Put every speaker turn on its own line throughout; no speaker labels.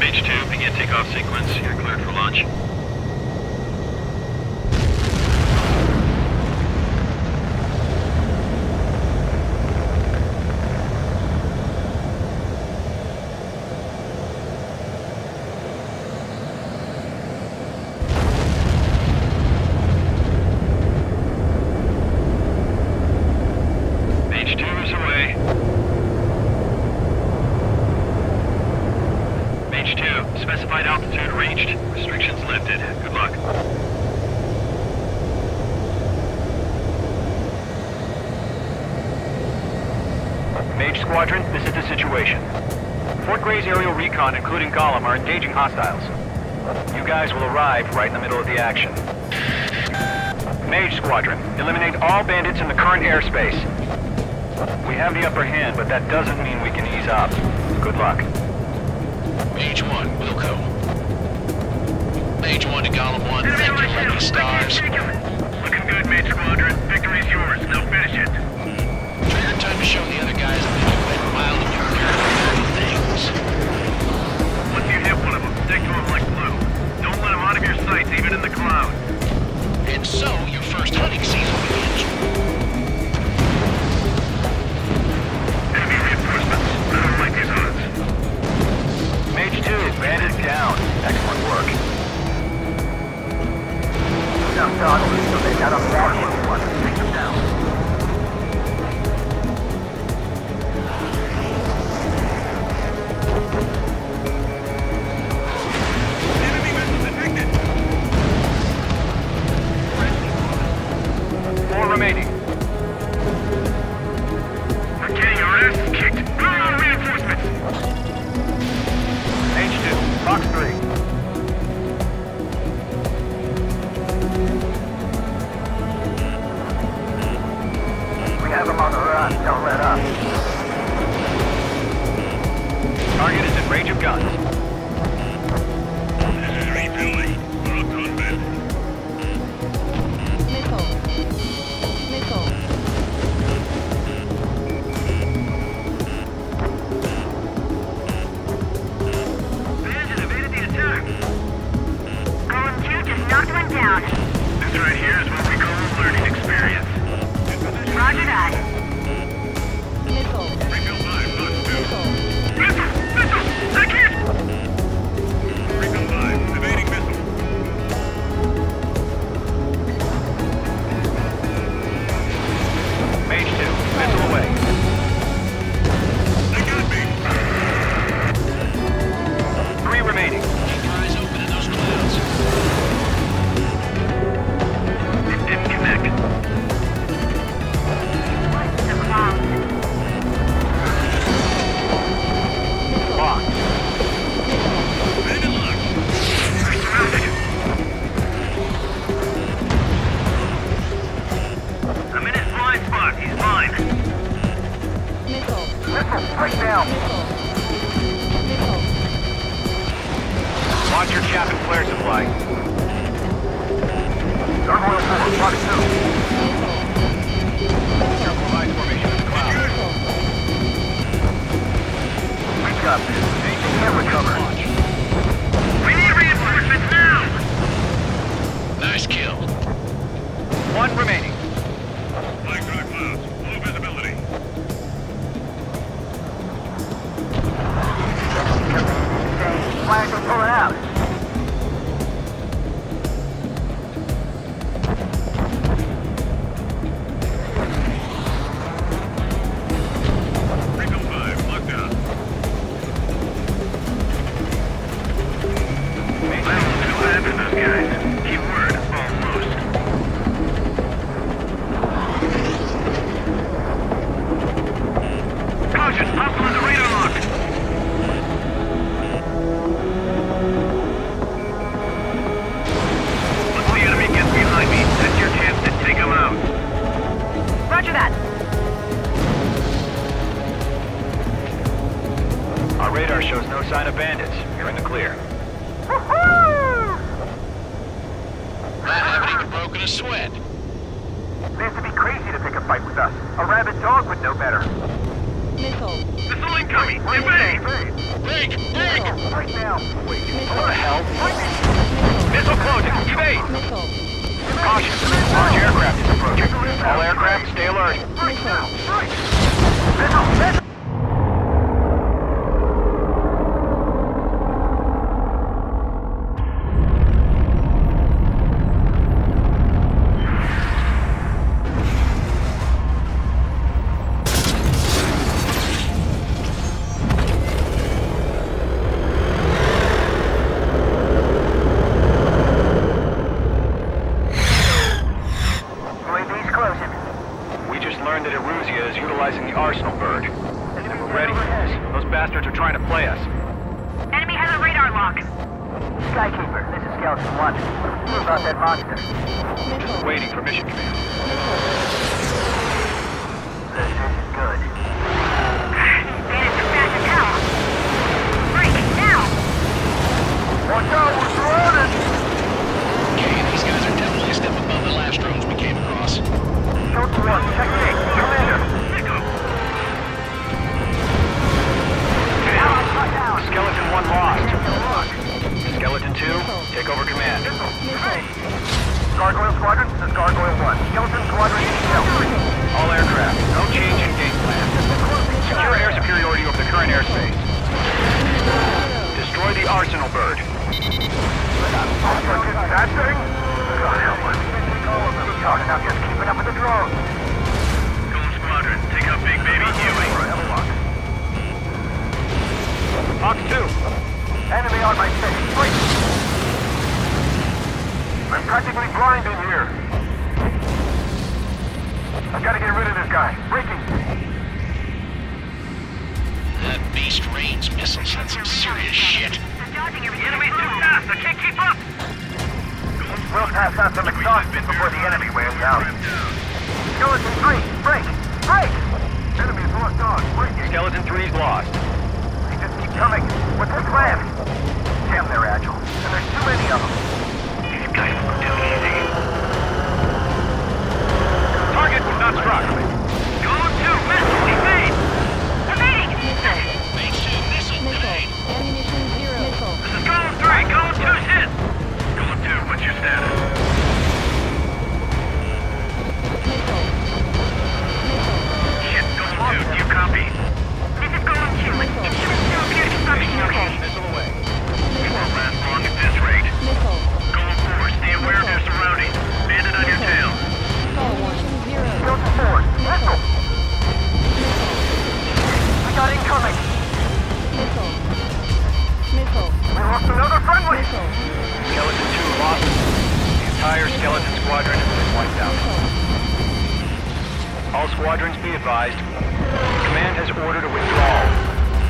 Mage 2, begin takeoff sequence. You're cleared for launch. Mage 2 is away. Mage 2, specified altitude reached. Restrictions lifted. Good luck.
Mage Squadron, this is the situation. Fort Gray's aerial recon, including Gollum, are engaging hostiles. You guys will arrive right in the middle of the action. Mage Squadron, eliminate all bandits in the current airspace. We have the upper hand, but that doesn't mean we can ease up. Good luck.
Mage 1, Wilco. Mage 1 to Gollum 1, thank you, lucky stars.
Looking good, Mage Squadron. Victory's yours. Now finish it.
Trigger time to show the other guys that you went wild in your dirty things.
Once you hit one of them, stick to him like glue. Don't let him out of your sights, even in the cloud.
And so, your first hunting season begins.
Enemy reinforcements. I don't like these odds.
Mage 2, bandit down. Excellent work. Take them down.
Enemy missile detected.
4 remaining.
We're getting our asses kicked. Bring on reinforcements.
Mage 2, Fox 3. We have them on the run. Don't let up. Target is in range of guns.
Rebuilding. We're up to unbend.
Missile.
Bandit evaded the attack.
Column 2 just knocked one down.
This right here is what we call a learning experience.
Roger that.
Missile.
Rebuild 5, plus 2.
Missile.
Missile! Missile! Take it! Rebuild 5, evading missile.
Mage 2, missile away.
They got me.
3 remaining.
Keep your eyes open in those clouds.
It didn't connect.
The cloud.
Locked.
Bandit locked. We're surrounded. I'm in his blind spot. He's mine.
Missile.
Missile, right now.
Missile. Missile.
Launch your cap and flare supply. Turmoil 4, Fox 2. Careful line formation in the cloud. We got this. Mage can't recover.
We need reinforcements now.
Nice kill.
1 remaining.
Flying through the clouds. Low visibility.
Flags are pulling out.
Rebuild 5, locked down.
Mage
I don't know what happened to those guys. Keyword, almost. Caution, hostile on the radar lock. Once the enemy gets behind me, that's your chance to take him out.
Roger that.
Our radar shows no sign of bandits. You're in the clear.
I haven't even broken a sweat.
They have to be crazy to pick a fight with us. A rabid dog would know better.
Missile.
Missile incoming! Evade!
Break!
Right now. Wait, what the hell?
Missile.
Missile closing. Evade!
Missile.
Caution. Large aircraft is approaching. All aircraft, stay alert.
Missile.
Just waiting for mission command.
This is good. Bandits are fast as hell. Break, now!
Watch out, we're surrounded!
Okay, these guys are definitely a step above the last drones we came across.
Short to one, check six, Commander. Skeleton 1 lost. Skeleton 2, take over command. Gargoyle Squadron, this is Gargoyle 1. Skeleton Squadron, all aircraft, no change in game plan. Secure air superiority over the current airspace. Destroy the arsenal bird. That thing? God help us. Talking about just keeping up with the drones.
Gold Squadron, take out Big Baby Huey.
Fox 2. Enemy on my 6. Wait. I'm practically blind in here. I've got to get rid of this guy. Breaking.
That beast range missiles had some serious shit.
I'm dodging everything.
The enemy's too fast, I can't keep up!
We'll pass out some exhaust before the enemy wears out. Skeleton 3, break! Break! Enemy's lost on. Breaking. Skeleton 3's lost. They just keep coming. What's their plan? Damn, they're agile. And there's too many of them.
These guys look too easy.
Target was not struck.
Going to missile, evade!
Evading!
Phase 2 missile
Missile.
evade.
Ammunition 0. Missile.
This is Golem 3, Golem 2's hit! Golem 2, what's your status?
Missile. Missile.
Shit, Golem 2, do you copy?
This is Golem 2. Instruments still appear to be functioning okay.
Missile away.
We won't last long at this rate.
Missile.
Golem 4, stay aware of your surroundings. Bandit on your tail.
Call warning 0.
Skeleton 4, missile! I got incoming!
Missile. Missile.
We lost another friendly!
Missile.
Skeleton 2 lost. The entire skeleton squadron has been wiped out. All squadrons be advised. Command has ordered a withdrawal.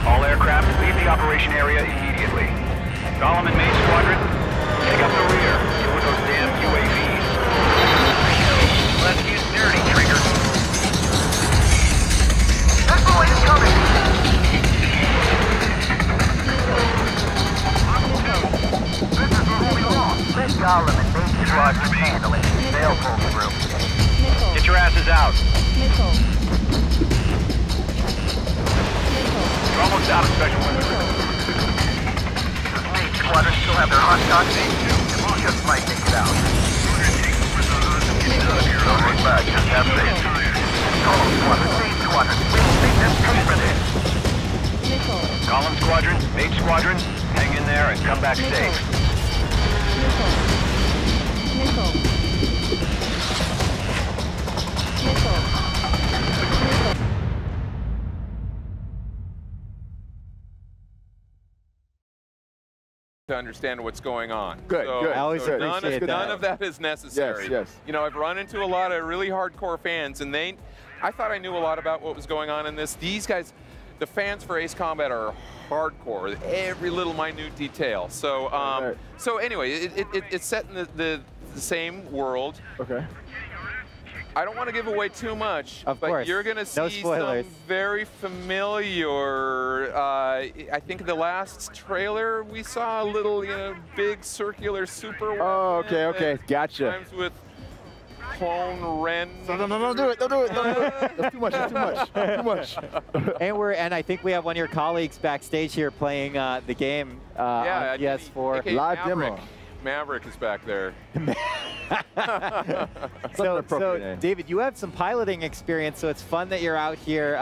All aircraft leave the operation area immediately. Golem and Main Squadron, take up the rear. Deal with those damn UAVs. Let's get dirty, Trigger. Missile incoming! This is where we lost. Let Golem and Main Squadron handle it. They'll pull through.
Missile.
Get your asses out.
Missile.
You're almost out of special weapons. The Main Squadron still have their hot shots. Just might make it out. Don't look back, just have faith. Golem Squadron, Main Squadron, we will make them pay for this.
Missile.
Golem Squadron, Main Squadron, hang in there and come back safe.
Missile. Missile. Missile.
To understand what's going on.
Good,
so,
good.
I always
so
appreciate
none
that.
of that is necessary.
Yes, yes.
You know, I've run into a lot of really hardcore fans, and I thought I knew a lot about what was going on in this. These guys, the fans for Ace Combat are hardcore, every little minute detail. So,
Right.
so anyway, it's set in the same world.
Okay.
I don't want to give away too much,
Of
but
course.
you're going to
No
see
spoilers.
some very familiar. I think the last trailer we saw a little, big circular super.
Oh, okay,
weapon
okay,
that
gotcha.
Times with clone Ren.
No, don't do it. Don't do it. Don't do it. That's too much. That's too much. Too much.
And I think we have one of your colleagues backstage here playing the game on PS4.
AKA
Live
Maverick.
demo.
Maverick is back there.
So David, you have some piloting experience, so it's fun that you're out here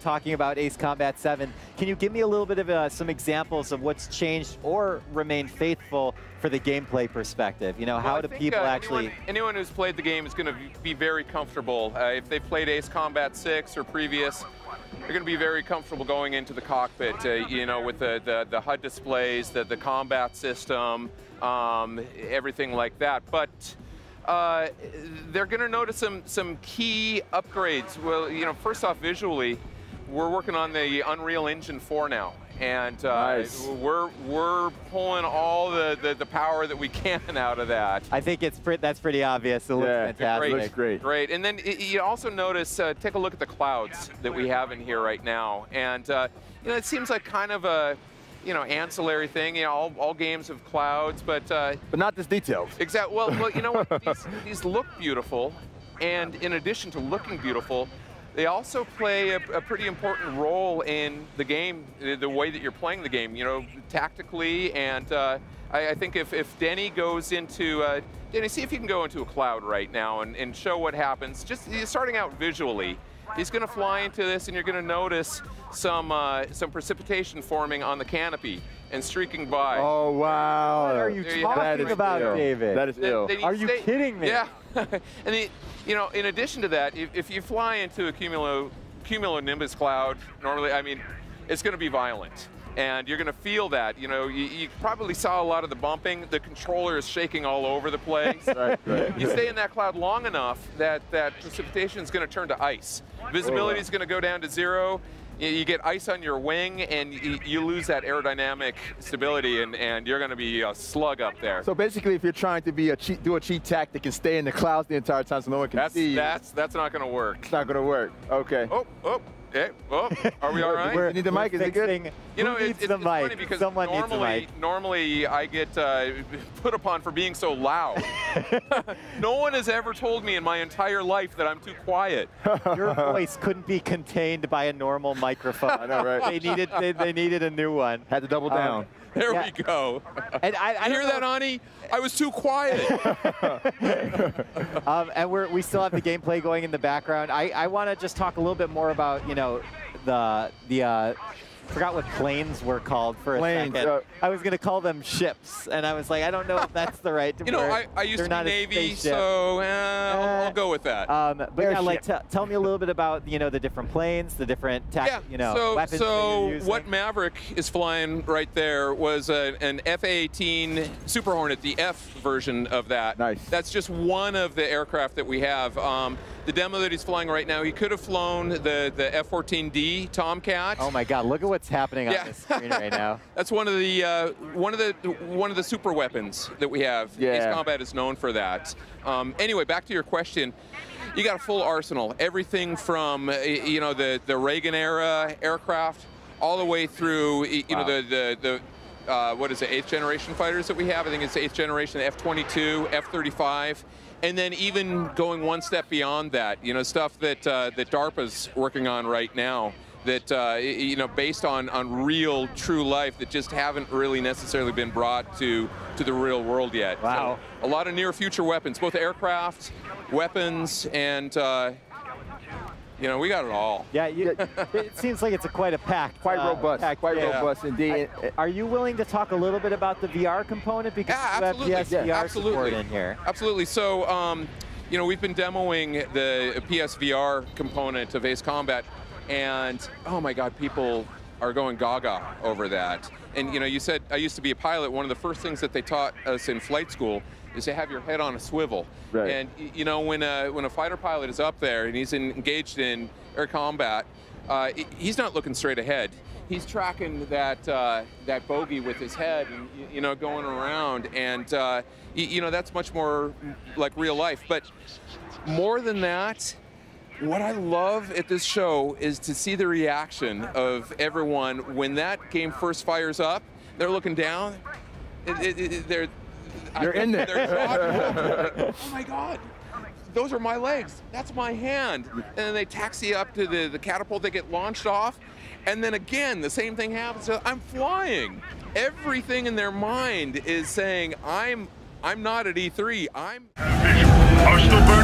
talking about Ace Combat 7. Can you give me a little bit of some examples of what's changed or remained faithful for the gameplay perspective? You know, how do people actually...
Anyone who's played the game is going to be very comfortable. If they've played Ace Combat 6 or previous, they're going to be very comfortable going into the cockpit, with the HUD displays, the combat system, everything like that. But they're going to notice some key upgrades. Well, first off, visually, we're working on the Unreal Engine 4 now. And
nice.
we're pulling all the power that we can out of that.
I think that's pretty obvious. It looks fantastic.
It looks great.
Great. And then you also notice, take a look at the clouds that we have in here right now. And it seems like kind of a ancillary thing. All games have clouds, but
not this detailed.
Exactly. Well, you know what? These look beautiful, and in addition to looking beautiful, they also play a pretty important role in the game, the way that you're playing the game, tactically. And I think if Denny goes into, Denny, see if you can go into a cloud right now and show what happens. Just starting out visually, he's going to fly into this, and you're going to notice some precipitation forming on the canopy and streaking by.
Oh, wow.
What are you talking about, David?
That is ill.
Are you kidding me?
Yeah. And in addition to that, if you fly into a cumulonimbus cloud, normally, it's going to be violent. And you're going to feel that. You probably saw a lot of the bumping. The controller is shaking all over the place.
Right.
You stay in that cloud long enough that precipitation is going to turn to ice. Visibility is going to go down to 0. You get ice on your wing, and you lose that aerodynamic stability, and you're going to be a slug up there.
So basically, if you're trying to do a cheat tactic and stay in the clouds the entire time so no one can see you,
that's not going to work.
It's not going to work. Okay.
Are we all right?
You need the mic? Is it good?
It's funny because normally I get put upon for being so loud. No one has ever told me in my entire life that I'm too quiet.
Your voice couldn't be contained by a normal microphone.
I know, right?
They needed a new one.
Had to double down.
There we go.
And I
hear that, Ani? I was too quiet.
And we still have the gameplay going in the background. I want to just talk a little bit more about the forgot what planes were called for a second. I was going to call them ships, and I was like, I don't know if that's the right word.
I used to be Navy, so I'll go with that.
But tell me a little bit about the different planes, the different weapons.
So what Maverick is flying right there was an F-A-18 Super Hornet, the F version of that.
Nice.
That's just one of the aircraft that we have. The demo that he's flying right now, he could have flown the F-14D Tomcat.
Oh my God! Look at what's happening on the screen right now.
That's one of the super weapons that we have.
Yeah.
Ace Combat is known for that. Anyway, back to your question. You got a full arsenal. Everything from the Reagan era aircraft all the way through the what is it, 8th generation fighters that we have. I think it's 8th generation F-22, F-35. And then even going one step beyond that, stuff that DARPA's working on right now, that based on real, true life that just haven't really necessarily been brought to the real world yet.
Wow.
So a lot of near future weapons, both aircraft, weapons, and we got it all.
Yeah, it seems like it's quite a pack.
Quite robust. Quite robust indeed.
Are you willing to talk a little bit about the VR component? Because
absolutely.
you have PSVR support in here.
Absolutely. So, we've been demoing the PSVR component of Ace Combat, and oh my God, people are going gaga over that. And you said I used to be a pilot. One of the first things that they taught us in flight school is to have your head on a swivel.
Right.
And when a fighter pilot is up there and he's engaged in air combat, he's not looking straight ahead. He's tracking that bogey with his head, and going around, and that's much more like real life. But more than that, what I love at this show is to see the reaction of everyone when that game first fires up. They're looking down.
You're in there.
Oh my God. those are my legs, that's my hand. And then they taxi up to the catapult, they get launched off, and then again, the same thing happens. So I'm flying. Everything in their mind is saying, I'm not at E3, I'm...
Hostile